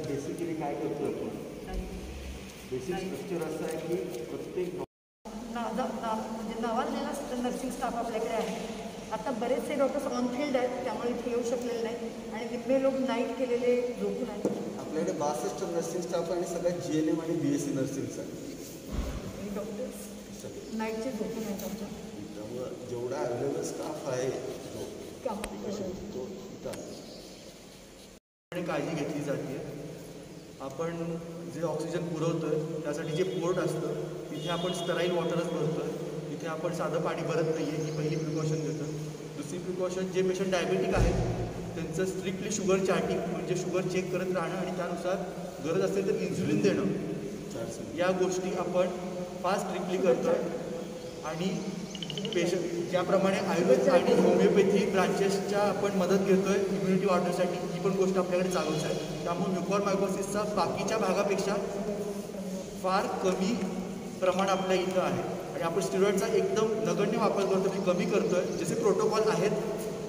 Basically काय करतो आपण, बेसिक स्ट्रक्चर असं आहे की प्रत्येक म्हणजे नावाजलेला नर्सिंग स्टाफ आपल्याकडे आहे. आता बरेचसे डॉक्टर्स ऑनफिल्ड आहेत, त्यामुळे इथे येऊ शकलेले नाहीत आणि निम्मे लोक नाईट केलेले झोपून आहेत. आपल्याकडे 62 नर्सिंग स्टाफ आणि सगळ्यात GNM आणि BSc नर्सिंगचा डॉक्टर्स नाईटचे झोपून आहेत आमच्या. त्यामुळं जेवढा अवेलेबल स्टाफ आहे काळजी घेतली जाते. आपण जे ऑक्सिजन पुरवतोय त्यासाठी जे पोर्ट असतं तिथे आपण स्टराईल वॉटरच भरतोय. तिथे आपण साधं पाणी भरत नाही आहे, ही पहिली प्रिकॉशन घेतो. दुसरी प्रिकॉशन, जे पेशंट डायबेटिक आहेत त्यांचं स्ट्रिक्टली शुगर चार्टिंग म्हणजे शुगर चेक करत राहणं आणि त्यानुसार गरज असेल तर इन्सुलिन देणं, या गोष्टी आपण फार स्ट्रिक्टली करतो आहे. आणि पेशंट ज्याप्रमाणे आयुर्वेद आणि होमिओपॅथी ब्रांचेसच्या आपण मदत घेतो आहे इम्युनिटी वाढवण्यासाठी, ही पण गोष्ट आपल्याकडे चालूच आहे. त्यामुळे म्युकॉरमायकोसिसचा बाकीच्या भागापेक्षा फार कमी प्रमाण आपल्या इथं आहे. आणि आपण स्टिरॉइडचा एकदम नगण्य वापर करतो, मी कमी करतो आहे. जसे प्रोटोकॉल आहेत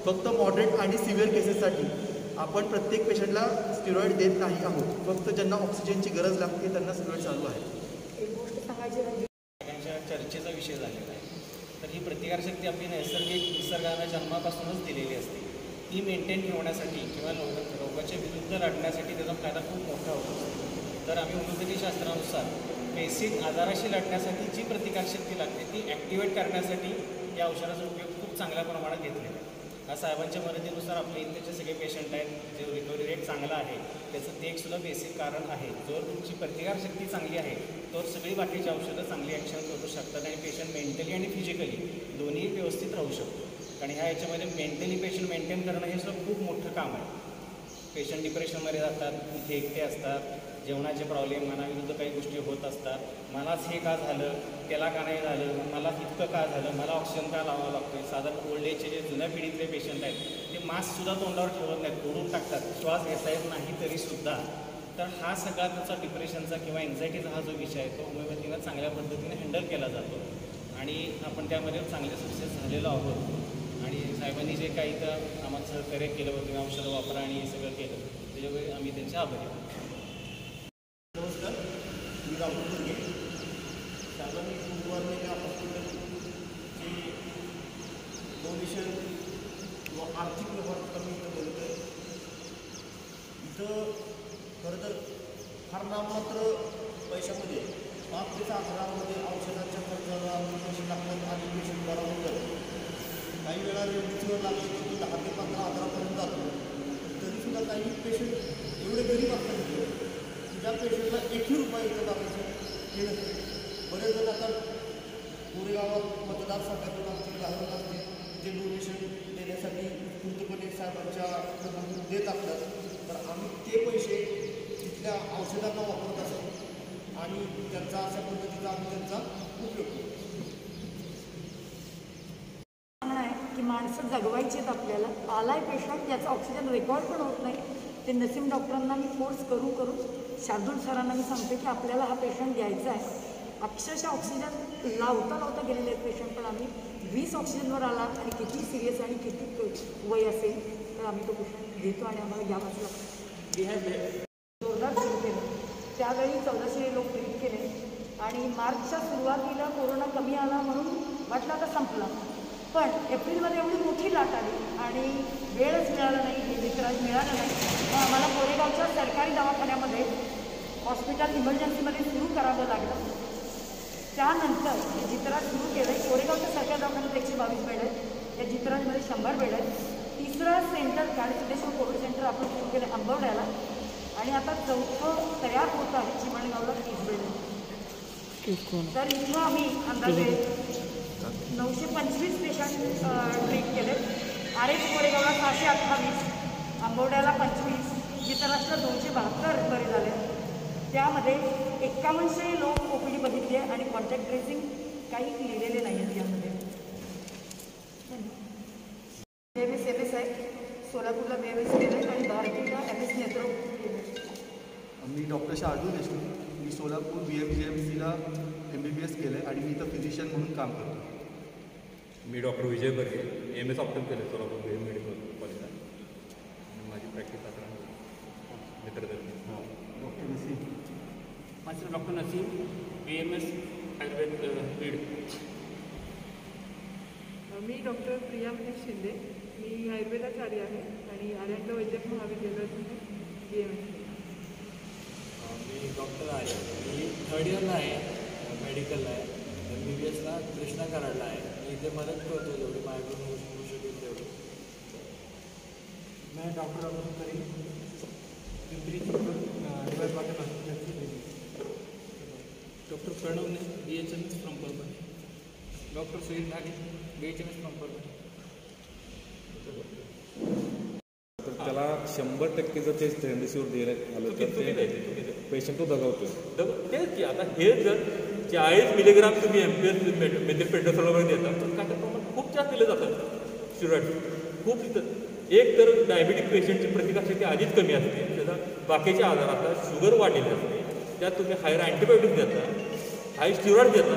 फक्त मॉडरेट आणि सिव्हिअर केसेससाठी आपण प्रत्येक पेशंटला स्टिरॉइड देत नाही आहोत. फक्त ज्यांना ऑक्सिजनची गरज लागते त्यांना स्टिरॉइड चालू आहे. एक गोष्ट सांगायची, चर्चेचा विषय झालेला आहे. तर ही प्रतिकारशक्ती आपली नैसर्गिक निसर्गाला जन्मापासूनच दिलेली असते. ती मेंटेन ठेवण्यासाठी किंवा रोगाच्या विरुद्ध लढण्यासाठी त्याचा फायदा खूप मोठा होतो. तर आम्ही होमिओपॅथी शास्त्रानुसार बेसिक आजाराशी लढण्यासाठी जी प्रतिकारशक्ती लागते ती ॲक्टिवेट करण्यासाठी या औषधाचा उपयोग खूप चांगल्या प्रमाणात घेतलेला आहे. हा साहेबांच्या मदतीनुसार आपले इथेचे सगळे पेशंट आहेत, जे रिकव्हरी रेट चांगला आहे त्याचं ते एकसुद्धा बेसिक कारण आहे. जर तुमची प्रतिकारशक्ती चांगली आहे तर सगळी बाकीची औषधं चांगली ॲक्शन करू शकतात आणि पेशंट मेंटली आणि फिजिकली दोन्ही व्यवस्थित राहू शकतो. कारण ह्याच्यामध्ये मेंटली पेशंट मेंटेन करणं हे सुद्धा खूप मोठं काम आहे. पेशंट डिप्रेशनमध्ये जातात, इथे एकटे असतात, जेवणाचे प्रॉब्लेम मनाविरुद्ध काही गोष्टी होत असतात. मलाच हे का झालं, त्याला का नाही झालं, मला इतकं का झालं, मला ऑक्सिजन का लावावं लागतो. साधारण ओल्ड एजचे जे जुन्या पिढीतले पेशंट आहेत ते मास्कसुद्धा तोंडावर ठेवत नाहीत, तोडून टाकतात, श्वास घेता येत नाही तरीसुद्धा. तर हा सगळा त्याचा डिप्रेशनचा किंवा एन्झायटीचा हा जो विषय आहे तो होमिओपॅथीनं चांगल्या पद्धतीने हँडल केला जातो आणि आपण त्यामध्ये चांगले सक्सेस झालेलो आहोत. आणि साहेबांनी जे काही तर आम्हाला सहकार्य केलं होतं, तुम्ही औषधं वापरा आणि हे सगळं केलं त्याच्यामुळे आम्ही त्यांचे आभारी आहोत. नमस्कार, मी डॉक्टर दुर्गे. साहेबांनी गुरुवारला हॉस्पिटलची डोनेशन किंवा आर्थिक व्यवहार कमी इथं बोलतो आहे. इथं खरं तर फार नाममात्र पैशामध्ये 5 ते 6 हजारामध्ये औषधाच्या खर्चाला पैसे टाकून आणि पेशंट बरा होतं. काही वेळा रेमडेसिवीर लागले की 10 ते 15 हजारापर्यंत जातो. तरीसुद्धा काही पेशंट एवढे गरीब असतात की ज्या पेशंटला 1 रुपया इथं लागायचं हे नसते. बरेच जण आता कोरेगावात मतदारसंघातून आमची जाहिरात असते जे डोनेशन देण्यासाठी पूर्णपणे साहेबांच्या देत असतात. तर आम्ही ते पैसे तिथल्या औषधांना वापरत असतो आणि त्यांचा अशा पद्धतीचा आम्ही त्यांचा उपयोग करतो. की माणसं जगवायची आहेत आपल्याला. आलाय पेशंट, याचा ऑक्सिजन रेकॉर्ड पण होत नाही. ते नसीम डॉक्टरांना मी फोर्स करून शार्दूल सरांना मी सांगते की आपल्याला हा पेशंट घ्यायचा आहे. अक्षरशः ऑक्सिजन लावता गेलेले आहेत पेशंट, पण आम्ही 20 ऑक्सिजनवर आला आणि किती सिरियस आणि किती वय असेल तर आम्ही तो पेशंट घेतो आणि आम्हाला घ्यावाच लागतो. जोरदार सुरू केलं. त्यावेळी 1400 लोक ट्रीट केले आणि मार्चच्या सुरुवातीला कोरोना कमी आला म्हणून वाटलं आता संपला. पण एप्रिलमध्ये एवढी मोठी लाट आली आणि वेळच मिळाला नाही, हे वितरण मिळालं नाही. मग आम्हाला कोरेगावच्या सरकारी दवाखान्यामध्ये हॉस्पिटल इमर्जन्सीमध्ये सुरू करावं लागलं. त्यानंतर हे जित्राज सुरू केलं. कोरेगावच्या सरकारी दवाखान्यात 122 बेड आहेत, या जित्राजमध्ये 100 बेड आहेत. तिसरं सेंटर सिद्धेश्वर कोविड सेंटर आपण सुरू केलं आंबवड्याला आणि आता 4थं तयार होत आहे चिमणगावला 30 बेड. तर इथं आम्ही अंदाजे 925 पेशंट ट्रीट केले. आरेच कोरेगावला 628, आंबवड्याला 25, जितराष्ट्र 272 बरे झाले. त्यामध्ये 5100 लोक OPD बघितली आहे आणि कॉन्टॅक्ट ट्रेसिंग काही लिहिलेले नाही आहेत यामध्ये. BMS आहे, सोलापूरला BMS केलं आहे आणि भारतीला MS नेत्ररोग केलं. मी डॉक्टर शार्दूल देशमुख, मी सोलापूर BMGMCला MBBS केलं आहे आणि मी इथं फिजिशियन म्हणून काम करतो. मी डॉक्टर विजय बर्गे, MS ऑप्टम केलं आहे सोलापूर मेडिकल कॉलेजला. माझी प्रॅक्टिस आता मित्रधर्मी. Master doctor Naseem BMS Ayurveda Beed. मी डॉक्टर प्रिया महेश शिंदे. मी आयुर्वेदाचार्य आहे आणि आर्यंग वैद्यक महाविद्यालयातून BMS. मी डॉक्टर आर्य. मी थर्ड इयरला आहे, मेडिकलला आहे, MBBSला कृष्णा कराडला आहे. मी इथे मदत करतो जेवढी माझ्याकडून होऊ शकेल तेवढी. मैं डॉक्टर अमन करी पिंपरी चिंचवड डॉक्टर प्रणव ने BHMS from Parbhani. Doctor Sunil धागे BHMS फ्रॉम परभणी. तर त्याला 100% जर ते रेमडेसिवीर द्यायला आलं तर ते पेशंट तो दगावतोय. तेच की आता हे जर 40 मिलीग्राम तुम्ही मेथिलपेंटासोलवर देता तर काय प्रमाण खूप जास्त दिलं जातं स्टिरॉइड. खूप तिथं एक तर डायबिटिक पेशंटची प्रतिकारशक्ती आधीच कमी असते, त्याचा बाकीचे आजार आता शुगर वाढलेले असते, त्यात तुम्ही हायर अँटीबायोटिक्स देता, हाय स्टिरॉइड देता,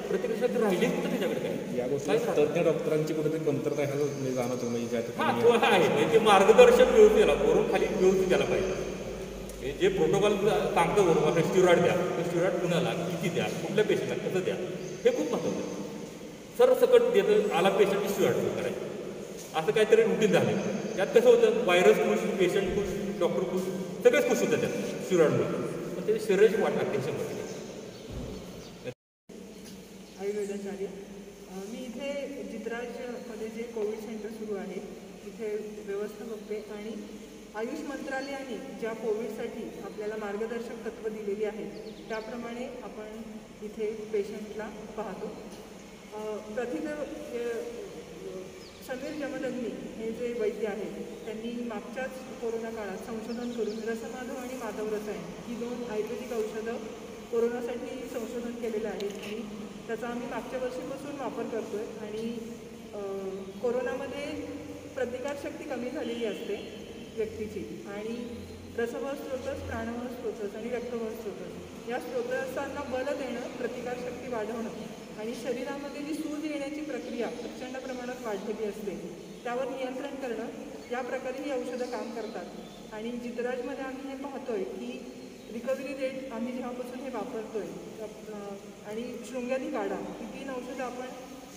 प्रतिकारशक्ती राहिलीच तर त्याच्याकडे काय. या गोष्टी तज्ज्ञ डॉक्टरांची कुठेतरी कमतरता ह्या मी जाणवतो. म्हणजे ज्या ठिकाणी तो आहे म्हणजे मार्गदर्शन व्यवस्थित याला वरून खाली व्यवस्थित द्यायला पाहिजे. जे प्रोटोकॉल सांगतं वरून आपल्या स्टिरॉइड द्या, ते स्टिरॉइड कुणाला किती द्या, कुठल्या पेशंटला कसं द्या, हे खूप महत्त्वाचं आहे. सरसकट देतं आला पेशंटची स्टिरॉइड करायचं असं काहीतरी रुटीन झालं. त्यात कसं होतं, व्हायरस खुश, पेशंट खुश, डॉक्टर खुश, सगळेच खुश होतात त्यात स्टिरॉइडमुळे. पण त्याची शरीराची वाट लागते शंभर. आयुर्वेदाचार्य. मी इथे जितराजमध्ये जे कोविड सेंटर सुरू आहे तिथे व्यवस्था बघते आणि आयुष मंत्रालयाने ज्या कोविडसाठी आपल्याला मार्गदर्शक तत्त्व दिलेली आहेत त्याप्रमाणे आपण इथे पेशंटला पाहतो. प्रथित समीर जमदग्नी हे जे वैद्य आहेत त्यांनी मागच्याच कोरोना काळात संशोधन करून रसमाधव आणि माधव रसायन ही 2 आयुर्वेदिक औषधं कोरोनासाठी संशोधन केलेलं आहे आणि त्याचा आम्ही मागच्या वर्षीपासून वापर करतो आहे. आणि कोरोनामध्ये प्रतिकारशक्ती कमी झालेली असते व्यक्तीची आणि रसवह स्रोतस, प्राणवह स्रोतस आणि रक्तवह स्रोतस या स्रोतसांना बल देणं, प्रतिकारशक्ती वाढवणं आणि शरीरामध्ये जी सूज येण्याची प्रक्रिया प्रचंड प्रमाणात वाढलेली असते त्यावर नियंत्रण करणं, या प्रकारे ही औषधं काम करतात. आणि जितराजमध्ये आम्ही हे पाहतोय की रिकव्हरी रेट आम्ही जेव्हापासून हे वापरतोय आणि शृंगारी काढा ही 3 औषधं आपण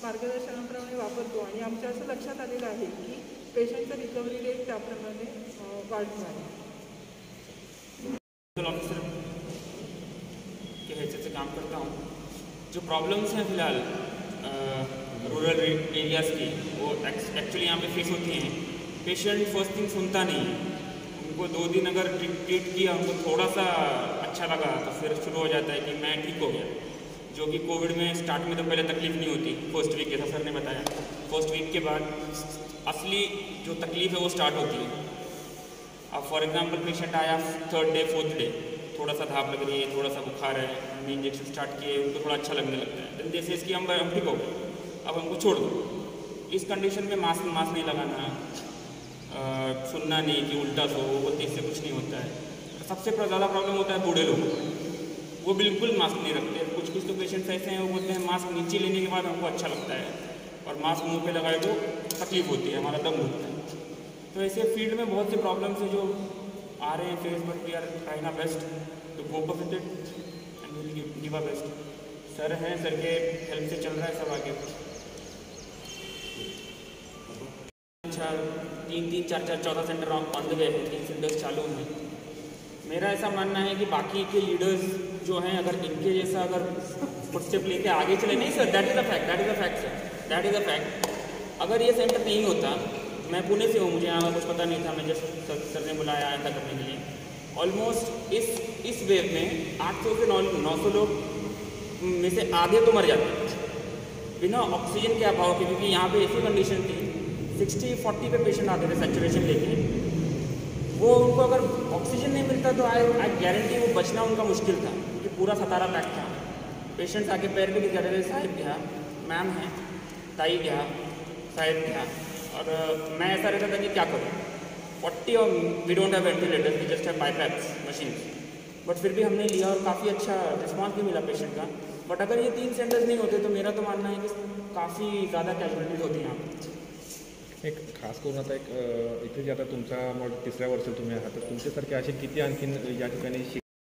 मार्गदर्शनाप्रमाणे वापरतो आणि आमच्या असं लक्षात आलेलं आहे की पेशंटचा रिकव्हरी रेट त्याप्रमाणे वाढतो आहे. ऑफिसर के हैसियत से काम करता हूँ. जो प्रॉब्लम्स हैं फ़िलहाल रूरल एरियाज़ की वो एक्चुअली यहाँ पे फेस होती हैं. पेशेंट फर्स्ट थिंग सुनता नहीं, उनको 2 दिन अगर ट्रीट किया उनको थोड़ा सा अच्छा लगा तो फिर शुरू हो जाता है कि मैं ठीक हो गया. जो कि कोविड में स्टार्ट में तो पहले तकलीफ नहीं होती, फर्स्ट वीक जैसा सर ने बताया. फर्स्ट वीक के बाद असली जो तकलीफ है वो स्टार्ट होती है. अब फॉर एग्जांपल पेशेंट आया 3rd डे 4th डे, थोड़ा सा धाप लग रही है, थोड़ा सा बुखार है, हमने इंजेक्शन स्टार्ट किए, उनको थोड़ा अच्छा लगने लगता है. देन जैसे इसकी हम ठीक हो गए, अब हमको छोड़ दो. इस कंडीशन में मास्क नहीं लगाना, सुनना नहीं कि उल्टा सो, वो बोलते इससे कुछ नहीं होता है. सबसे ज़्यादा प्रॉब्लम होता है बूढ़े लोग, वो बिल्कुल मास्क नहीं रखते. कुछ तो पेशेंट्स ऐसे हैं वो बोलते हैं मास्क नीचे लेने के बाद हमको अच्छा लगता है और मास्क मुंह पे लगाए तो तकलीफ होती है, हमारा दम घुटता है. तो ऐसे फील्ड में बहुत से प्रॉब्लम्स हैं जो आ रहे हैं face, but we are trying our best to cope up with it and will give our best. Sir हैं, सर के हेल्प से चल रहा है सब आगे. अच्छा 3 4 14 सेंटर ऑन द वे है, 3 सेंटर्स चालू हैं. मेरा ऐसा मानना है कि बाकी के लीडर्स जो हैं अगर इनके जैसा अगर फुटस्टेप लेके आगे चले, नहीं sir, that is a fact sir, that is a fact. अगर ये सेंटर नहीं होता, मैं पुणे से हूँ, मुझे यहाँ कुछ पता नहीं था, मैं जस्ट सर ने बुलाया आया था करने के लिए. ऑलमोस्ट इस वेव में 800 से 900 लोग में से आधे तो मर जाते हैं बिना ऑक्सीजन के अभाव के, क्योंकि यहाँ पे ऐसी कंडीशन थी 60-40 पे पेशेंट आते थे सैचुरेशन लेके. वो उनको अगर ऑक्सीजन नहीं मिलता तो आई गारंटी वो बचना उनका मुश्किल था, क्योंकि पूरा सतारा पैक था. पेशेंट्स आके पैर पे गिर जाते थे, साहिब गया, मैम है, ताई गया, साहिब गया. और मैं ऐसा रहता था कि क्या करूँ, 40 और we don't have ventilators, we just have BiPAPs machine. But फिर भी हमने लिया और काफ़ी अच्छा रिस्पॉन्स भी मिला पेशेंट का. बट अगर ये 3 सेंटर्स नहीं होते तो मेरा तो मानना है कि काफ़ी ज़्यादा कॅज्युअलिटीज होती यहाँ पर. एक खास करून आता इथे जे आता तुमचा मग 3ऱ्या वर्षात तुम्ही आहात, तर तुमच्यासारखे असे किती आणखीन या ठिकाणी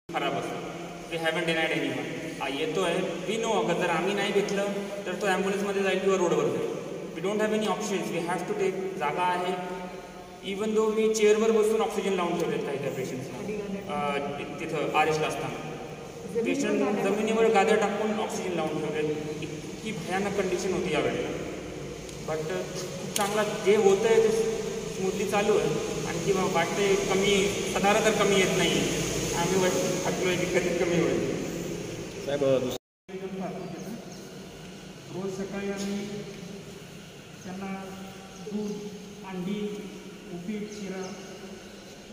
खराब हॅवंट डिनाईड एनी येतो आहे. वी नो अगर जर आम्ही नाही घेतलं तर तो ॲम्ब्युलन्समध्ये जाईल किंवा रोडवर जाईल. We don't have any options. We have to take. जागा आहे. इवन दो मी चेअरवर बसून ऑक्सिजन लावून ठेवलेत काही त्या पेशंट्सना तिथं आरेस्टला असताना. पेशंट जमिनीवर गाद्या टाकून ऑक्सिजन लावून ठेवलेत. इतकी भयानक कंडिशन होती यावेळेला. बट खूप चांगला जे होतं आहे ते स्मूथली चालू आहे. आणखी वाटते कमी साधारण तर कमी येत नाही. आम्ही वाटलो आहे की कधी कमी होईल. साहेब रोज सकाळी आम्ही त्यांना दूध, अंडी, उपीट, शिरा,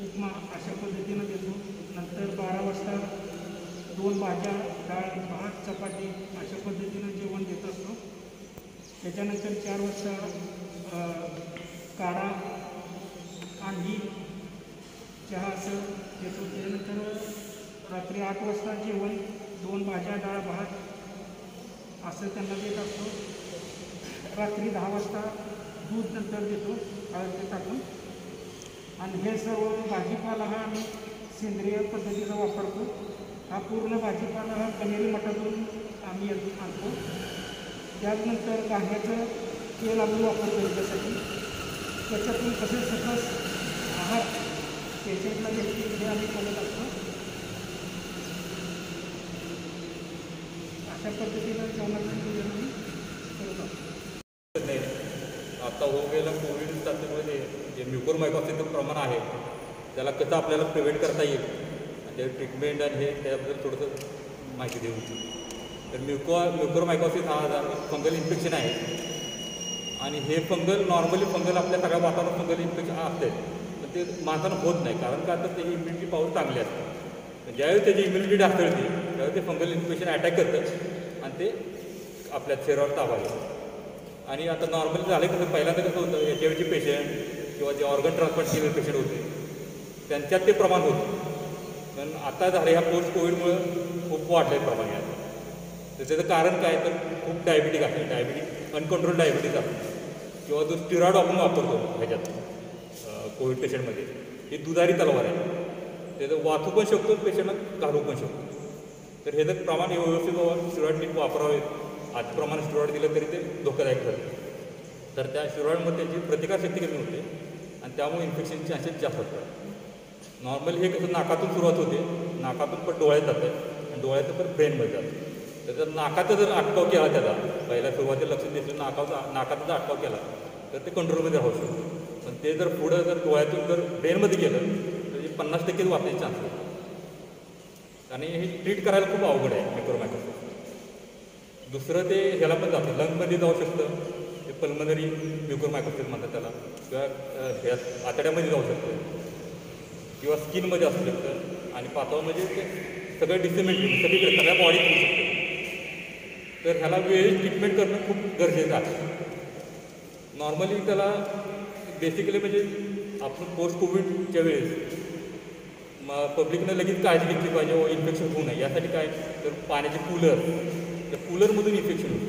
उपमा अशा पद्धतीनं देतो. नंतर 12 वाजता 2 भाज्या, डाळ, भात, चपाती अशा पद्धतीनं जेवण देत असतो. त्याच्यानंतर 4 वाजता काढा, अंडी, चहा असं देतो. त्यानंतर रात्री 8 वाजता जेवण, 2 भाज्या, डाळ, भात असं त्यांना देत असतो. रात्री 10 वाजता दूध नंतर देतो हळद टाकून. आणि हे सर्व भाजीपाला हा आम्ही सेंद्रिय पद्धतीचा वापरतो. हा पूर्ण भाजीपाला हा कनेरी मठातून आम्ही आणतो. त्यानंतर गांग्याचं तेल आम्ही वापरतो याच्यासाठी. त्याच्यातून कसे सकस आहार पेशंटला देतील हे आम्ही करत असतो. अशा पद्धतीनं जेवणाचं नियोजन आम्ही करत असतो. आता होऊन गेलं कोविड चाचणीमध्ये जे म्युकोरमायकॉसिसचं प्रमाण आहे त्याला कसं आपल्याला प्रिव्हेंट करता येईल आणि त्याचं ट्रीटमेंट आणि हे त्याबद्दल थोडंसं माहिती देऊ. तर म्युकोरमायकॉसिस हा फंगल इन्फेक्शन आहे. आणि हे नॉर्मली फंगल आपल्या सगळ्या वातावरणात फंगल इन्फेक्शन असते. पण ते माणसानं होत नाही. कारण का तर त्याची इम्युनिटी पॉवर चांगली असते. ज्यावेळी त्याची इम्युनिटी ढासळते त्यावेळी ते फंगल इन्फेक्शन अटॅक करतं आणि ते आपल्या शरीरावर ताबा घेतं. आणि आता नॉर्मली झालं कसं पहिल्यांदा कसं होतं HIVचे पेशंट किंवा जे ऑर्गन ट्रान्सप्लांट केलेले पेशंट होते त्यांच्यात ते प्रमाण होतं. पण आता झालं ह्या पोस्ट कोविडमुळं खूप वाढलं आहे प्रमाण यात. तर त्याचं कारण काय तर खूप डायबिटीक आहे. डायबिटीक अनकंट्रोल डायबिटीज आहे किंवा जो स्टिरॉइड आपण वापरतो ह्याच्यात कोविड पेशंटमध्ये हे दुधारी तलवार आहे. त्याचं वाचू पण शकतो पेशंटला घालू पण शकतो. तर हे जर प्रमाण व्यवस्थित स्टिरॉइड नीट वापरावे. आजप्रमाणे स्टिरॉइड दिलं तरी ते धोकादायक ठरतं. तर त्या स्टिरॉइडमध्ये त्याची प्रतिकारशक्ती कमी होते आणि त्यामुळे इन्फेक्शनचे चान्सेस जास्त होतात. नॉर्मली हे कसं नाकातून सुरुवात होते. नाकातून पण डोळ्यात जातं आणि डोळ्यातून पण ब्रेनमध्ये जातं. तर जर नाकाचा जर अटकाव केला त्याला पहिल्या सुरुवातीला लक्ष दिसलं नाकाचा जर अटकाव केला तर ते कंट्रोलमध्ये राहू शकतो. पण ते जर पुढं जर डोळ्यातून जर ब्रेनमध्ये गेलं तर 50% वाचायचे चान्सेस होतात. आणि हे ट्रीट करायला खूप अवघड आहे म्युकोरमायकॉसिस. दुसरं ते ह्याला पण जातं लंगमध्ये जाऊ शकतं. ते पल्मनरी म्युकोरमायकॉसिस म्हणतात त्याला. किंवा ह्या आतड्यामध्ये जाऊ शकतं किंवा स्किनमध्ये असू शकतं. आणि पातळ म्हणजे ते सगळं डिसेमेंट सगळीकडे सगळ्या बॉडीत होऊ शकतं. तर ह्याला वेळेत ट्रीटमेंट करणं खूप गरजेचं आहे. नॉर्मली त्याला बेसिकली म्हणजे आपण पोस्ट कोविडच्या वेळेस पब्लिकनं लगेच काळजी घेतली पाहिजे व इन्फेक्शन होऊ नये. यासाठी काय तर पाण्याचे कूलर तर कूलरमधून इन्फेक्शन होतं.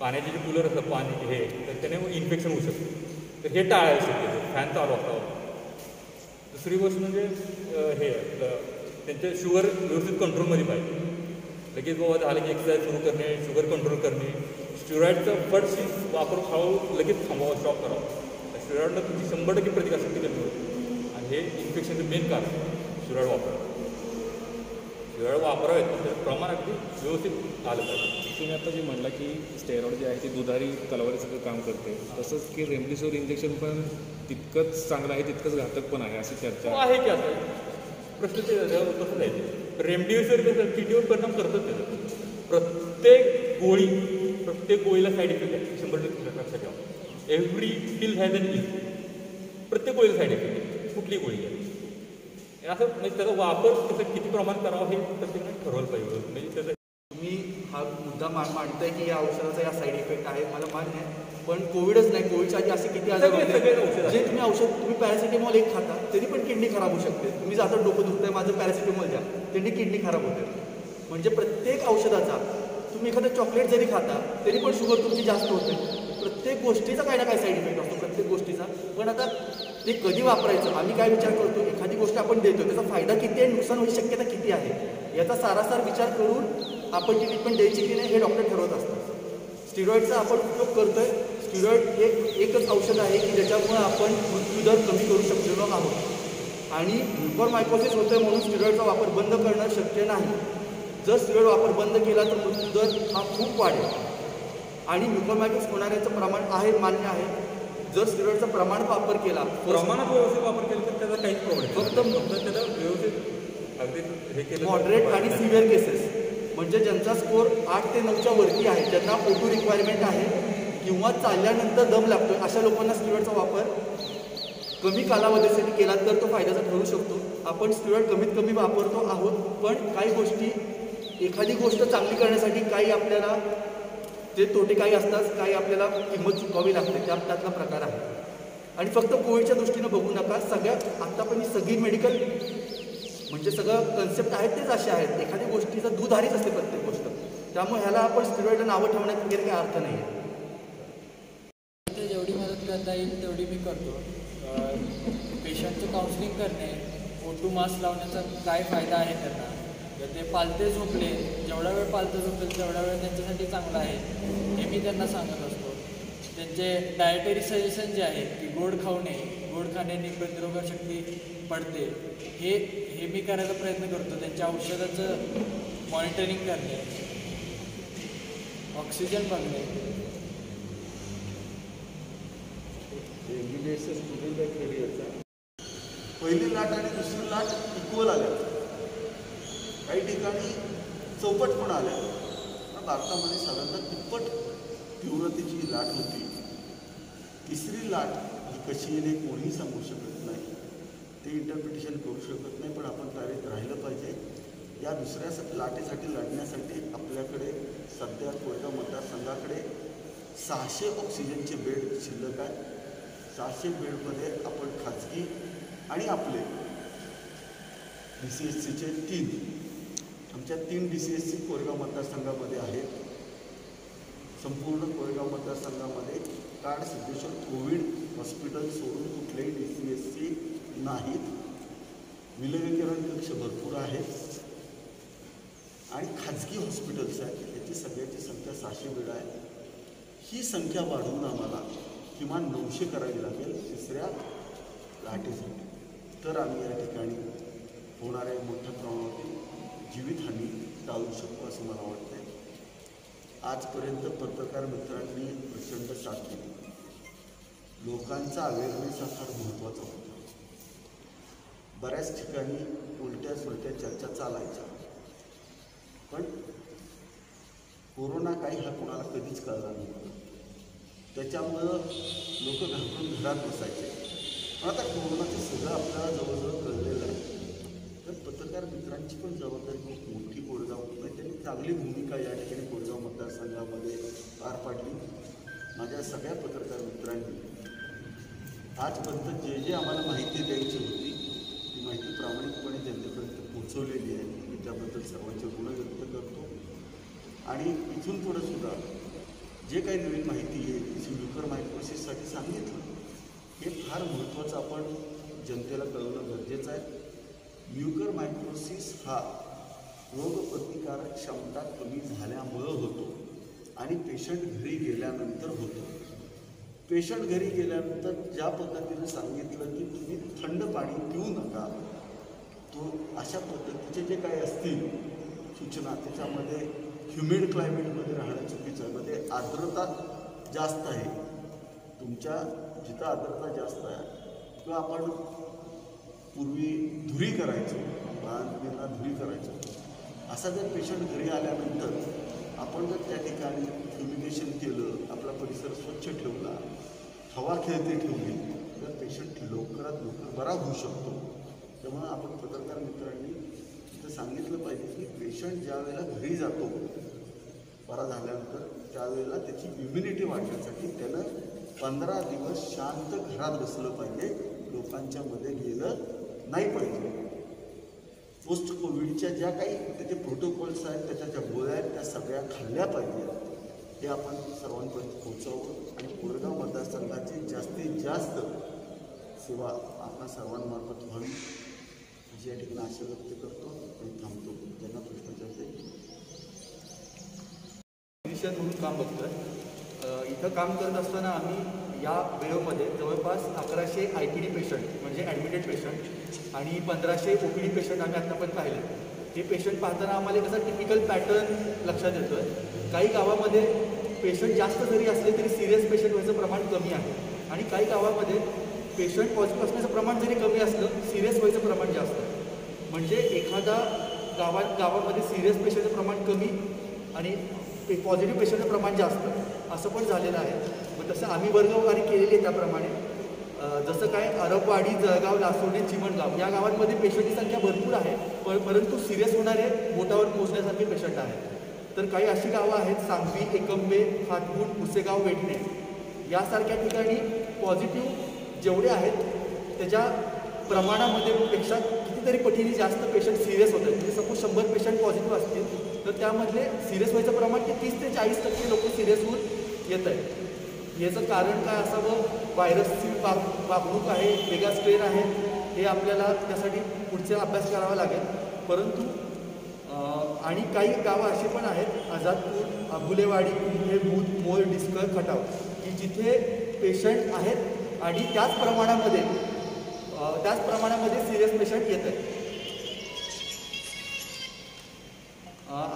पाण्याचे जे कूलर असतात पाणी हे तर त्याने इन्फेक्शन होऊ शकतं. तर हे टाळायला शक्य फॅन चालू असावा. दुसरी गोष्ट म्हणजे हे त्यांचं शुगर व्यवस्थित कंट्रोलमध्ये पाहिजे. लगेच बाबा झालं की एक्सरसाइज सुरू करणे, शुगर कंट्रोल करणे, स्टिरॉइडचं फटशी वापर हळूहळू लगेच थांबावं, स्टॉप करावं. स्टिरॉइडनं तुमची 100% प्रतिकारशक्ती कमी होते. आणि हे इन्फेक्शनचं मेन कारण स्टिरॉइड वापर. स्टिरॉइड वापरावेत तर प्रमाण अगदी व्यवस्थित आलं पाहिजे. तुम्ही आता जे म्हणला की स्टेरॉइड जे आहे ते दुधारी तलवारीसारखं काम करते, तसंच की रेमडेसिवीर इंजेक्शन पण तितकंच चांगलं आहे तितकंच घातक पण आहे अशी चर्चा आहे की असं प्रश्न ते तसं नाही. रेमडेसिवीर कसं किडनीवर परिणाम करतच त्याचं. प्रत्येक गोळीला साईड इफेक्ट आहे. 100% लक्षात ठेवा. एव्हरी पिल हॅज एन इल. प्रत्येक गोळीला साईड इफेक्ट आहे. कुठली गोळी आहे असं म्हणजे त्याचा वापर कसं किती प्रमाणात करावा हे प्रत्येकाने ठरवलं पाहिजे. म्हणजे त्याचं तुम्ही हा मुद्दा मांडताय की या औषधाचा या साईड इफेक्ट आहे मला मान्य आहे. पण कोविडच नाही, कोविडच्या आधी असे किती आजार होते जे तुम्ही पॅरासिटेमॉल एक खाता तरी पण किडनी खराब होऊ शकते. तुम्ही जाता डोकं दुखतंय माझं पॅरासिटेमॉल द्या त्यांनी किडनी खराब होते. म्हणजे प्रत्येक औषधाचा तुम्ही एखादं चॉकलेट जरी खाता तरी पण शुगर तुमची जास्त होते. प्रत्येक गोष्टीचा काही ना काही साईड इफेक्ट असतो प्रत्येक गोष्टीचा. पण आता ते कधी वापरायचं. आम्ही काय विचार करतो, एखादी गोष्ट आपण देतो त्याचा फायदा किती आहे, नुकसान होण्याची शक्यता किती आहे, याचा सारासार विचार करून आपण ती ट्रीटमेंट द्यायची की नाही हे डॉक्टर ठरवत असतात. स्टिरॉइडचा आपण उपयोग करतोय. स्टिरॉइड हे एकच औषध आहे की ज्याच्यामुळे आपण मृत्यूदर कमी करू शकलेलो आहोत आणि म्युकरमायकोसिस होतोय म्हणून स्टिरॉइडचा वापर बंद करणं शक्य नाही. जर स्टिरॉइड वापर बंद केला तर मृत्यूदर हा खूप वाढेल आणि म्युकरमायकोसिस होणाऱ्याचं प्रमाण आहे, मान्य आहे. जर स्टिरॉइडचा प्रमाण वापर केला, प्रमाणात व्यवस्थित वापर केला तर त्याचा काहीच प्रॉब्लेम फक्त त्याला व्यवस्थित अगदी हे केलं. मॉडरेट आणि सिव्हिअर केसेस म्हणजे ज्यांचा स्कोअर 8 ते 9च्या वरती आहे, ज्यांना O2 रिक्वायरमेंट आहे किंवा चालल्यानंतर दम लागतो, अशा लोकांना स्टिरॉइडचा वापर कमी कालावधीसाठी केला तर तो फायद्याचा ठरू शकतो. आपण स्टिरॉइड कमीत कमी वापरतो आहोत, पण काही गोष्टी, एखादी गोष्ट चांगली करण्यासाठी काही आपल्याला ते तोटे काही असतात, काही आपल्याला किंमत चुकावी लागते, त्यातला प्रकार आहे. आणि फक्त कोविडच्या दृष्टीनं बघू नका, आता पण ही सगळी मेडिकल म्हणजे सगळं कन्सेप्ट आहेत तेच असे आहेत. एखादी गोष्टीचा दुधारीच असते प्रत्येक गोष्ट, त्यामुळे ह्याला आपण स्टिरॉइडला नावं ठेवण्यात वगैरे काही अर्थ नाही आहे. जेवढी मदत करता येईल तेवढी मी करतो. पेशंटचं काउन्सिलिंग करणे, O2 मास्क लावण्याचा काय फायदा आहे त्यांना, जर ते पालते झोपले, जेवढा वेळ पालते झोपेल तेवढा वेळ त्यांच्यासाठी चांगला आहे हे मी त्यांना सांगत असतो. त्यांचे डायटरी सजेशन जे आहेत की गोड खाऊ नये, गोड खाण्याने प्रतिरोधशक्ती पडते, हे मी करायचा प्रयत्न करतो. त्यांच्या औषधाचं मॉनिटरिंग करणे, ऑक्सिजन बघणे. MBBS स्टुडंट आहे थर्ड इयरचा. पहिली लाट आणि दुसरी लाट इक्वल आल्या, काही ठिकाणी चौपट पण आल्या. पण भारतामध्ये साधारणतः तिप्पट तीव्रतेची लाट होती. तिसरी लाट ही कशी येईल हे कोणीही सांगू शकत नाही, ते इंटरप्रिटेशन करू शकत नाही. पण आपण कार्यरत राहिलं पाहिजे. या दुसऱ्या लाटेसाठी लढण्यासाठी आपल्याकडे सध्या कोरेगाव मतदारसंघाकडे 600 ऑक्सिजनचे बेड शिल्लक आहे. 600 बेडमध्ये आपण खाजगी आणि आपले DCSCचे 3, आमच्या 3 DCSC कोरेगाव मतदारसंघामध्ये आहेत. संपूर्ण कोरेगाव मतदारसंघामध्ये कार्ड सिद्धेश्वर कोविड हॉस्पिटल सोडून कुठलेही DCSC नाहीत. विलगीकरण कक्ष भरपूर आहेत आणि खाजगी हॉस्पिटल्स आहेत. याची सगळ्याची संख्या 600 बेड आहे. ही संख्या वाढवून आम्हाला किमान 900 करावी लागेल तिसऱ्या लाटेसाठी. तर आम्ही या ठिकाणी होणाऱ्या मोठ्या प्रमाणावरती जीवितहानी टाळू शकतो असं मला वाटतंय. आजपर्यंत पत्रकार मित्रांनी प्रचंड साथ दिली. लोकांचा अवेअरनेस हा फार महत्त्वाचा होता. बऱ्याच ठिकाणी उलट्या सुलट्या चर्चा चालायच्या, पण कोरोना काही हा कोणाला कधीच कळला नव्हता. त्याच्यामुळं लोक घाबरून घरात बसायचे. पण आता कोरोनाचं सगळं आपल्याला जवळजवळ कळलेलं आहे. तर पत्रकार मित्रांची पण जबाबदारी खूप मोठी कोरेगावमध्ये त्यांनी चांगली भूमिका या ठिकाणी कोरेगाव मतदारसंघामध्ये पार पाडली. माझ्या सगळ्या पत्रकार मित्रांनी आजपर्यंत जे जे आम्हाला माहिती द्यायची होती ती माहिती प्रामाणिकपणे जनतेपर्यंत पोहोचवलेली आहे. मी त्याबद्दल सर्वांचे गुण व्यक्त करतो. आणि इथून पुढं सुद्धा जे काही नवीन माहिती येईल ती म्युकरमायकोसिससाठी सांगितलं, हे फार महत्त्वाचं आपण जनतेला कळवणं गरजेचं आहे. म्युकरमायकोसिस हा रोगप्रतिकारक क्षमता कमी झाल्यामुळं होतो आणि पेशंट घरी गेल्यानंतर होतो. पेशंट घरी गेल्यानंतर ज्या पद्धतीनं सांगितलं की तुम्ही थंड पाणी पिऊ नका, तो अशा पद्धतीचे जे काही असतील सूचना, त्याच्यामध्ये ह्युमिड क्लायमेटमध्ये राहणं चुकीचं आहे. मध्ये आर्द्रता जास्त आहे, तुमच्या जिथं आर्द्रता जास्त आहे किंवा आपण पूर्वी धुरी करायचो, बाळांना धुरी करायचो, असा जर पेशंट घरी आल्यानंतर आपण जर त्या ठिकाणी फ्युमिगेशन केलं, आपला परिसर स्वच्छ ठेवला, हवा खेळती ठेवली, तर पेशंट लवकरात लवकर बरा होऊ शकतो. त्यामुळं आपण पत्रकार मित्रांनी इथं सांगितलं पाहिजे की पेशंट ज्या वेळेला घरी जातो बरा झाल्यानंतर, त्यावेळेला त्याची इम्युनिटी वाढण्यासाठी त्यानं 15 दिवस शांत घरात बसलं पाहिजे, लोकांच्या मध्ये गेलं नाही पाहिजे. पोस्ट कोविडच्या ज्या काही त्याचे प्रोटोकॉल्स आहेत, त्याच्या ज्या गोळ्या आहेत, त्या सगळ्या खाल्ल्या पाहिजेत. हे आपण सर्वांपर्यंत पोहोचवलं आणि कोरेगाव मतदारसंघाचे जास्तीत जास्त सेवा आपणा सर्वांमार्फत व्हावी अशी या ठिकाणी आशा व्यक्त करतो आणि थांबतो. ज्यांना प्रश्न असेल क्लिनिशियन म्हणून काम बघतोय. इथं काम करत असताना आम्ही या वेळेमध्ये जवळपास 1100 IPD पेशंट म्हणजे ॲडमिटेड पेशंट आणि 1500 OPD पेशंट आम्ही आत्तापर्यंत पाहिले. हे पेशंट पाहताना आम्हाला कसा टिपिकल पॅटर्न लक्षात येतो आहे. काही गावामध्ये पेशंट जास्त जरी असले तरी सिरियस पेशंट व्हायचं प्रमाण कमी आहे आणि काही गावामध्ये पेशंट पॉझिटिव्ह असण्याचं प्रमाण जरी कमी असलं सिरियस व्हायचं प्रमाण जास्त आहे. म्हणजे एखादा गावामध्ये सिरियस पेशंटचं प्रमाण कमी आणि पॉझिटिव्ह पेशंटचं प्रमाण जास्त असं पण झालेलं आहे. मग तसं आम्ही वर्गवारी केलेली आहे त्याप्रमाणे. जसं काय अरबवाडी, जळगाव, लासोडे, चिमणगाव या गावांमध्ये पेशंटची संख्या भरपूर आहे परंतु सिरियस होणारे बोटावर मोजण्यासारखे पेशंट आहेत. तर काही अशी गावं आहेत सांगवी, एकंबे, हातगुण, पुसेगाव, वेठणे यासारख्या ठिकाणी पॉझिटिव्ह जेवढे आहेत त्याच्या प्रमाणामध्ये पेक्षा कितीतरी पटीने जास्त पेशंट सिरियस होत आहेत. म्हणजे सपोज 100 पेशंट पॉझिटिव्ह असतील तर त्यामधले सिरियस व्हायचं प्रमाण की 30 ते 40% लोक सिरियस होऊन येत आहेत. याचं कारण काय असावं? व्हायरसची वागणूक आहे, वेगळा स्ट्रेन आहे, हे आपल्याला त्यासाठी पुढचा अभ्यास करावा लागेल. परंतु आणि काही गावं अशी पण आहेत आझादपूर, अबुलेवाडी, कुंभे, भूत, मोर, डिस्कर, खटाव की जिथे पेशंट आहेत आणि त्याच प्रमाणामध्ये सिरियस पेशंट येत आहेत.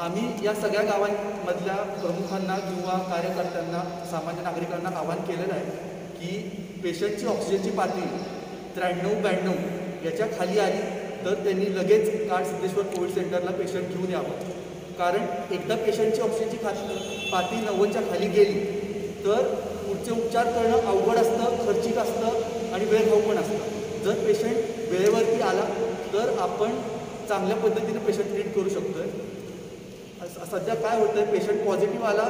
आम्ही या सगळ्या गावांमधल्या प्रमुखांना किंवा कार्यकर्त्यांना, सामान्य नागरिकांना आवाहन केलेलं आहे की पेशंटची ऑक्सिजनची पातळी 93-92 याच्या खाली आली तर त्यांनी लगेच काळ सिद्धेश्वर कोविड सेंटरला पेशंट घेऊन यावं. कारण एकदा पेशंटची ऑक्सिजनची पातळी 90च्या खाली गेली तर पुढचे उपचार करणं अवघड असतं, खर्चिक असतं आणि वेळखाऊ पण असतं. जर पेशंट वेळेवरती आला तर आपण चांगल्या पद्धतीने पेशंट ट्रीट करू शकतो आहे. सध्या काय होतं आहे, पेशंट पॉझिटिव्ह आला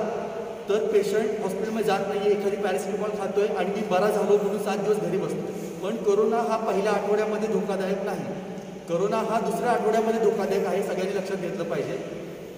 तर पेशंट हॉस्पिटलमध्ये जात नाही आहे, एखादी पॅरासिटामॉल खातो आहे आणि मी बरा झालो म्हणून 7 दिवस घरी बसतो. पण करोना हा पहिल्या आठवड्यामध्ये धोकादायक नाही, करोना हा दुसऱ्या आठवड्यामध्ये धोकादायक आहे. सगळ्यांनी लक्षात घेतलं पाहिजे.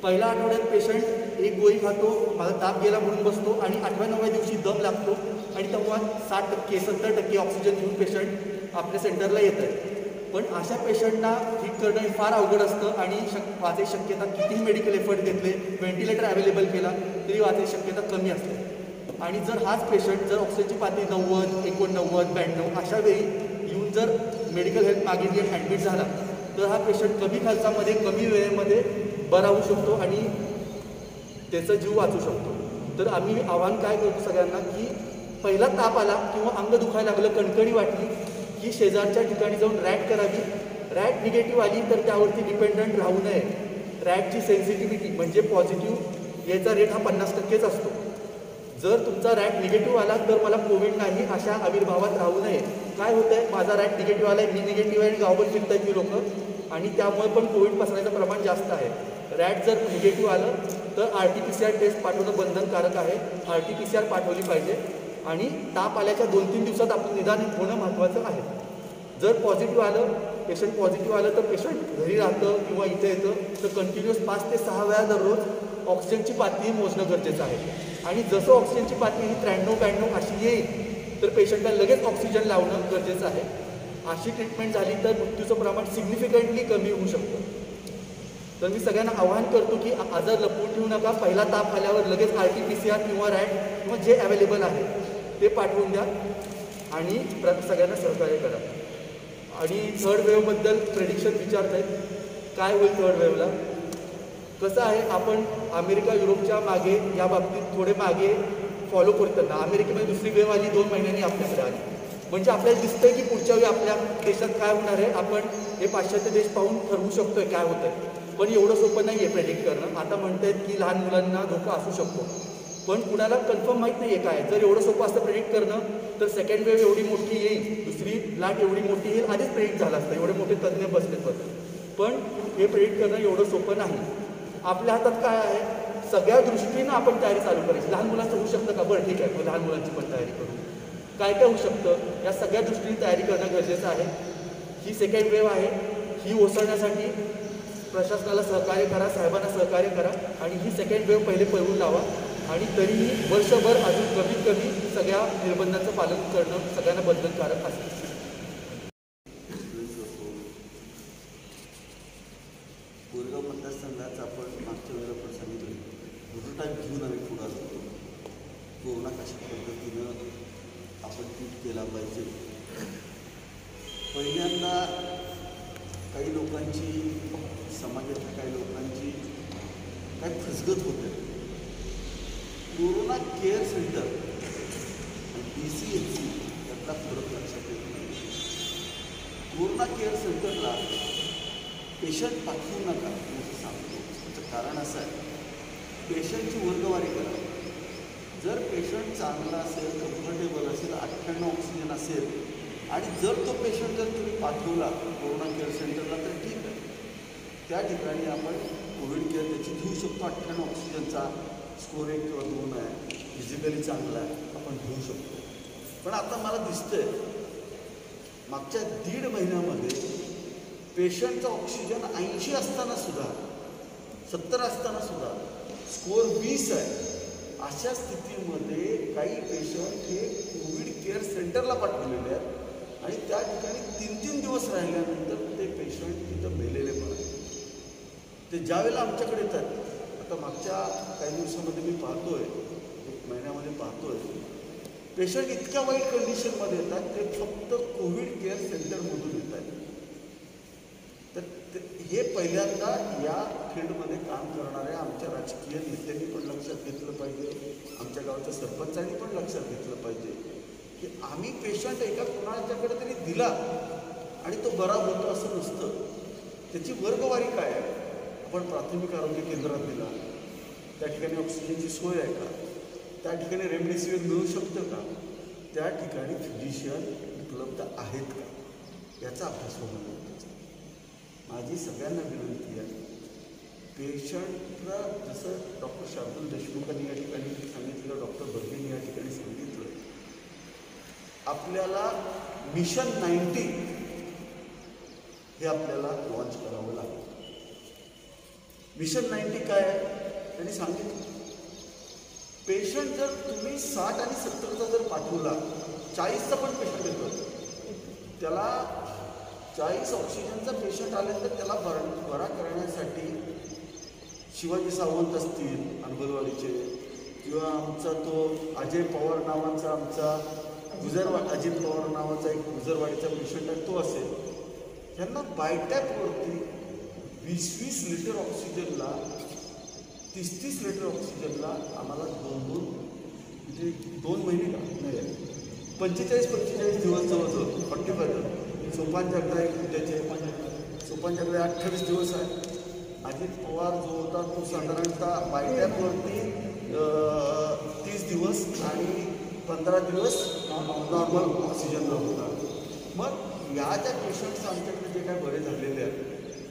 पहिल्या आठवड्यात पेशंट एक गोळी खातो, माझा ताप गेला म्हणून बसतो आणि 8व्या-9व्या दिवशी दम लागतो आणि तेव्हा 60%, 70% ऑक्सिजन घेऊन पेशंट आपल्या सेंटरला येत आहे. पण अशा पेशंटना ट्रीट करणं हे फार अवघड असतं आणि वाचायची शक्यता कितीही मेडिकल एफर्ट घेतले, व्हेंटिलेटर अवेलेबल केला तरी वाचायची शक्यता कमी असते. आणि जर हाच पेशंट जर ऑक्सिजनची पातळी 90, 89, 92 अशा वेळी येऊन जर मेडिकल हेल्प मागितली आणि ॲडमिट झाला तर हा पेशंट कमी खर्चामध्ये कमी वेळेमध्ये बरा होऊ शकतो आणि त्याचा जीव वाचू शकतो. तर आम्ही आव्हान काय करतो सगळ्यांना की पहिला ताप आला किंवा अंग दुखायला लागलं, कणकणी वाटली की शेजारच्या ठिकाणी जाऊन रॅट करावी. रॅट निगेटिव्ह आली तर त्यावरती डिपेंडंट राहू नये. रॅटची सेन्सिटिव्हिटी म्हणजे पॉझिटिव्ह याचा रेट हा 50%च असतो. जर तुमचा रॅट निगेटिव्ह आला तर मला कोविड नाही अशा आविर्भावात राहू नये. काय होतं आहे, माझा रॅट निगेटिव्ह आला आहे, मी निगेटिव्ह आहे आणि गावभर फिरत आहेत ही लोकं आणि त्यामुळे पण कोविड पसरायचं प्रमाण जास्त आहे. रॅट जर निगेटिव्ह आलं तर RT-PCR टेस्ट पाठवणं बंधनकारक आहे. RT-PCR पाठवली पाहिजे आणि ताप आल्याच्या 2-3 दिवसात आपलं निदान होणं महत्त्वाचं आहे. जर पॉझिटिव्ह आलं, पेशंट पॉझिटिव्ह आलं तर पेशंट घरी राहतं किंवा इथे येतं तर कंटिन्युअस 5 ते 6 वेळा दररोज ऑक्सिजनची पातळी मोजणं गरजेचं आहे. आणि जसं ऑक्सिजनची पातळी ही 93-92 अशी येईल तर पेशंटला लगेच ऑक्सिजन लावणं गरजेचं आहे. अशी ट्रीटमेंट झाली तर मृत्यूचं प्रमाण सिग्निफिकंटली कमी होऊ शकतं. तर मी सगळ्यांना आवाहन करतो की आजार लपवून ठेवू नका. पहिला ताप आल्यावर लगेच RT-PCR किंवा रॅट किंवा जे अवेलेबल आहे ते पाठवून द्या आणि सगळ्यांना सहकार्य करा. आणि थर्ड वेव्हबद्दल प्रेडिक्शन विचारत आहेत, काय होईल थर्ड वेव्हला? कसं आहे, आपण अमेरिका युरोपच्या मागे या बाबतीत थोडे मागे फॉलो करताना अमेरिकेमध्ये दुसरी वेव्ह आली 2 महिन्यांनी आपल्याकडे आली. म्हणजे आपल्याला दिसतंय की पुढच्या वेळी आपल्या देशात काय होणार आहे आपण हे पाश्चात्य देश पाहून ठरवू शकतोय काय होतं आहे. पण एवढं सोपं नाही आहे प्रेडिक्ट करणं. आता म्हणतायत की लहान मुलांना धोका असू शकतो पण कुणाला कन्फर्म माहीत नाही आहे काय. जर एवढं सोपं असतं प्रेडिक्ट करणं तर सेकंड वेव्ह एवढी मोठी येईल, दुसरी लाट एवढी मोठी येईल आधीच प्रेडिक्ट झालं असतं. एवढे मोठे तज्ज्ञ बसलेत होते. पण हे प्रेडिक्ट करणं एवढं सोपं नाही. आपल्या हातात काय आहे, सगळ्या दृष्टीनं आपण तयारी चालू करायची. लहान मुलांचं होऊ शकतं का? बरं ठीक आहे, मग लहान मुलांची पण तयारी करू. काय काय होऊ शकतं या सगळ्या दृष्टीने तयारी करणं गरजेचं आहे. ही सेकंड वेव्ह आहे, ही ओसरण्यासाठी प्रशासनाला सहकार्य करा, साहेबांना सहकार्य करा आणि ही सेकंड वेव्ह पहिले पळवून लावा. आणि तरीही वर्षभर अजून कमीत कमी सगळ्या निर्बंधांचं पालन करणं सगळ्यांना बंधनकारक असेल. मतदारसंघात आपण मागच्या वेळेला पण सांगितलं प्रोटोटाईप घेऊन आम्ही पुढे आलो. कोरोना कशा पद्धतीनं आपण ट्रीट केला पाहिजे. पहिल्यांदा काही लोकांची, समाजातल्या काही लोकांची काही फसगत होते. कोरोना केअर सेंटर आणि PCHC यातला फरक लक्षात येत नाही. कोरोना केअर सेंटरला पेशंट पाठवू नका असं सांगतो. त्याचं कारण असं आहे, पेशंटची वर्गवारी करा. जर पेशंट चांगला असेल, कम्फर्टेबल असेल, 98 ऑक्सिजन असेल आणि जर तो पेशंट जर तुम्ही पाठवला कोरोना केअर सेंटरला तर ठीक आहे, त्या ठिकाणी आपण कोविड केअर त्याची घेऊ शकतो. 98 ऑक्सिजनचा स्कोर 1 किंवा 2 आहे, फिजिकली चांगला आहे, आपण घेऊ शकतो. पण आता मला दिसतंय मागच्या 1.5 महिन्यामध्ये पेशंटचा ऑक्सिजन 80 असताना सुद्धा, 70 असताना सुद्धा स्कोर 20 आहे. अशा स्थितीमध्ये काही पेशंट हे कोविड केअर सेंटरला पाठवलेले आहेत आणि त्या ठिकाणी 3-3 दिवस राहिल्यानंतर ते पेशंट तिथं मेलेले पण आहेत. ते ज्यावेळेला आमच्याकडे येतात, आता मागच्या काही दिवसामध्ये मी पाहतोय, 1 महिन्यामध्ये पाहतोय, पेशंट इतक्या वाईट कंडिशनमध्ये येतात ते फक्त कोविड केअर सेंटरमधून येत आहेत. तर हे पहिल्यांदा या फील्डमध्ये काम करणाऱ्या आमच्या राजकीय नेत्यांनी पण लक्षात घेतलं पाहिजे, आमच्या गावच्या सरपंचांनी पण लक्षात घेतलं पाहिजे की आम्ही पेशंट एका कुणाच्याकडे तरी दिला आणि तो बरा होतो असं नसतं. त्याची वर्गवारी काय आहे? आपण प्राथमिक आरोग्य केंद्रात दिला, त्या ठिकाणी ऑक्सिजनची सोय आहे का? त्या ठिकाणी रेमडेसिवीर मिळू शकतं का? त्या ठिकाणी फिजिशियन उपलब्ध आहेत का? याचा अभ्यास होणं गरजेचं आहे. माझी सगळ्यांना विनंती आहे, पेशंटला जसं डॉक्टर शार्दूल देशमुखांनी या ठिकाणी सांगितलं, डॉक्टर बर्गेंनी या ठिकाणी सांगितलं, आपल्याला मिशन 90 हे आपल्याला लॉन्च करावं लागेल. मिशन 90 काय आहे त्यांनी सांगितलं. पेशंट जर तुम्ही 60 आणि 70चा जर पाठवला, 40चा पण पेशंट येतो, त्याला 40 ऑक्सिजनचा पेशंट आल्यानंतर त्याला बरा करण्यासाठी शिवाजी सावंत असतील अनगलवाडीचे, किंवा आमचा तो अजय पवार नावाचा आमचा अजित पवार नावाचा एक गुजरवाडीचा पेशंट आहे तो असेल, त्यांना बायटॅपवरती 20-20 लिटर ऑक्सिजनला, 30-30 लिटर ऑक्सिजनला आम्हाला 2 म्हणजे 2 महिने का नाही, 45-45 दिवस जवळजवळ 45. सोपान जगदा एक त्याचे सोपान जगदा 28 दिवस आहे. अजित पवार जो होता तो साधारणतः बायटॅपवरती 30 दिवस आणि 15 दिवस नॉर्मल ऑक्सिजनला होता. मग या ज्या पेशंट्स आमच्याकडे जे काय बरे झालेले आहेत,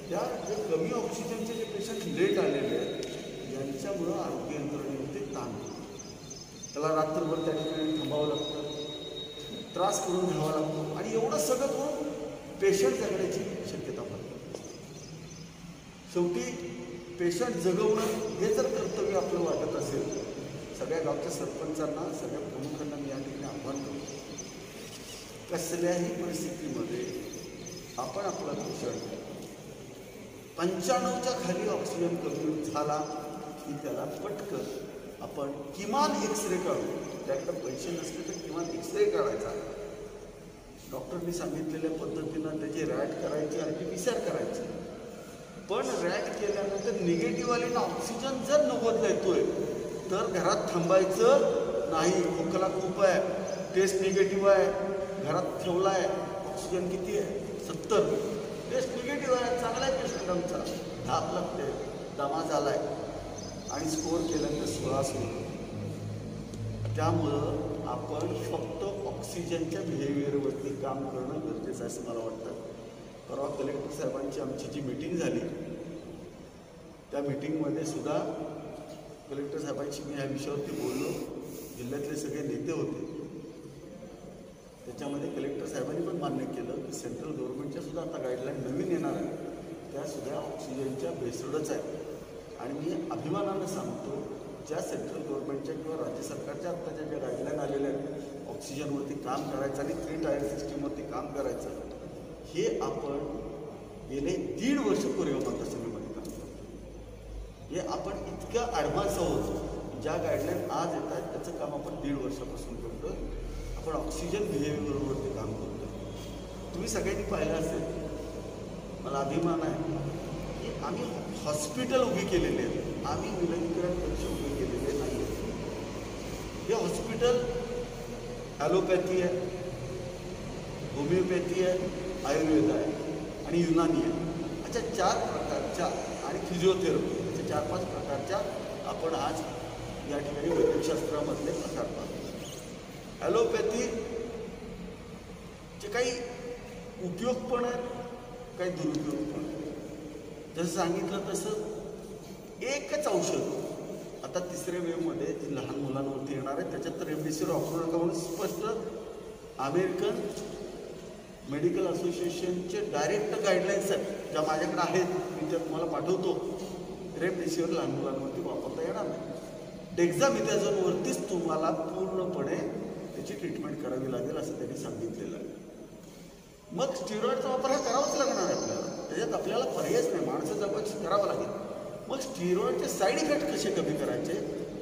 त्या जे कमी ऑक्सिजनचे जे पेशंट लेट आलेले आहेत, यांच्यामुळं आरोग्य यंत्रणेमध्ये ताण होतो. त्याला रात्रभर त्या ठिकाणी थांबावं लागतं, त्रास करून घ्यावा लागतो आणि एवढं सगळं करून पेशंट जगण्याची शक्यता पडते. शेवटी पेशंट जगवणं हे जर कर्तव्य आपलं वाटत असेल, सगळ्या गावच्या सरपंचांना, सगळ्या प्रमुखांना मी या ठिकाणी आव्हान करतो, कसल्याही परिस्थितीमध्ये आपण आपला पेशंट 95च्या खाली ऑक्सिजन कमी झाला की त्याला पटकन आपण किमान एक्सरे काढू. त्याकडे पैसे नसले तर किमान एक्सरे काढायचा. डॉक्टरनी सांगितलेल्या पद्धतीनं त्याची रॅट करायची, RT-PCR करायची. पण रॅट केल्यानंतर निगेटिव्ह आले ना, ऑक्सिजन जर 90ला येतोय तर घरात थांबायचं नाही. खोकला खूप आहे, टेस्ट निगेटिव्ह आहे, घरात ठेवला आहे, ऑक्सिजन किती आहे 70, टेस्ट निगेटिव्ह आहे, चांगला आहे पेशंट आमचा, धाप लागते, दमा झाला आहे आणि स्कोर केल्यानंतर 16 होतो. त्यामुळं आपण फक्त ऑक्सिजनच्या बिहेवियरवरती काम करणं गरजेचं आहे असं मला वाटतं. परवा कलेक्टर साहेबांची आमची जी मीटिंग झाली, त्या मीटिंगमध्ये सुद्धा कलेक्टर साहेबांशी मी ह्या विषयावरती बोललो. जिल्ह्यातले सगळे नेते होते. त्याच्यामध्ये कलेक्टर साहेबांनी पण मान्य केलं की सेंट्रल गव्हर्नमेंटच्या सुद्धा आता गाईडलाईन नवीन येणार आहे, त्यासुद्धा ऑक्सिजनच्या बेस्डच आहेत. आणि मी अभिमानानं सांगतो, ज्या सेंट्रल गव्हर्नमेंटच्या किंवा राज्य सरकारच्या आत्ताच्या ज्या गाईडलाईन आलेल्या आहेत, ऑक्सिजनवरती काम करायचं आणि 3 टायर सिस्टीमवरती काम करायचं, हे आपण गेले 1.5 वर्ष पूर्वी मतदारसंघामध्ये काम करतो. इतक्या ॲडव्हान्स आहोत. ज्या गाईडलाईन आज येत आहेत त्याचं काम आपण 1.5 वर्षापासून करतो. आपण ऑक्सिजन बिहेवियरवरती काम करतो. तुम्ही सगळ्यांनी पाहिलं असेल, मला अभिमान आहे की आम्ही हॉस्पिटल उभी केलेले आहेत. आम्ही विलगीकरण कक्ष उभे केलेले नाही आहेत. हे हॉस्पिटल ॲलोपॅथी आहे, होमिओपॅथी आहे, आयुर्वेद आहे आणि युनानी आहे. अशा 4 प्रकारच्या आणि फिजिओथेरपी अशा 4-5 प्रकारच्या आपण आज या ठिकाणी वैद्यकशास्त्रामधले प्रकार पाहतो. ॲलोपॅथीचे काही उपयोग पण आहेत, काही दुरुपयोग पण आहेत. जसं सांगितलं तसं एकच औषध आता 3ऱ्या वेव्हमध्ये जी लहान मुलांवरती येणार आहे त्याच्यात रेमडेसिवीर वापरू नका म्हणून स्पष्ट अमेरिकन मेडिकल असोसिएशनचे डायरेक्ट गाईडलाईन्स आहेत, ज्या माझ्याकडे आहेत, मी त्या तुम्हाला पाठवतो. रेमडेसिवीर लहान मुलांवरती वापरता येणार नाही. डेक्झामेथॅझोनवरतीच तुम्हाला पूर्णपणे त्याची ट्रीटमेंट करावी लागेल असं त्यांनी सांगितलेलं आहे. मग स्टिरॉइडचा वापर हा करावाच लागणार आहे आपल्याला, त्याच्यात आपल्याला पर्यायच नाही, माणसं जवळ करावं लागेल. मग स्टिरॉइडचे साईड इफेक्ट कसे कमी करायचे,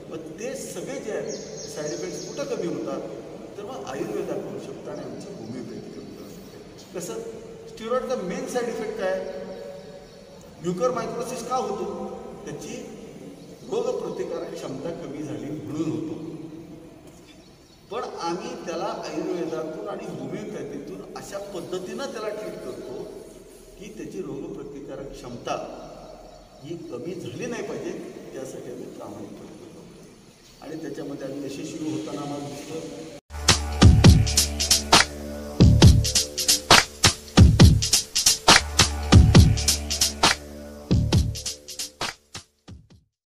मग ते सगळे जे आहेत साईड इफेक्ट्स कुठं कमी होतात, तर मग आयुर्वेदा करू शकता आणि आमचं होमिओपॅथी कमी करू शकते. कसं स्टिरॉइडचा मेन साईड इफेक्ट काय, म्युकरमायकोसिस का होतो, त्याची रोगप्रतिकारक क्षमता कमी झाली म्हणून होतो. पण आम्ही त्याला आयुर्वेदातून आणि होमिओपॅथीतून अशा पद्धतीनं त्याला ट्रीट करतो की त्याची रोगप्रतिकारक क्षमता ही कमी झाली नाही पाहिजे, त्यासाठी आम्ही प्रामाणिक करतो. आणि त्याच्यामध्ये आम्ही यशस्वी होताना आम्हाला दिसतं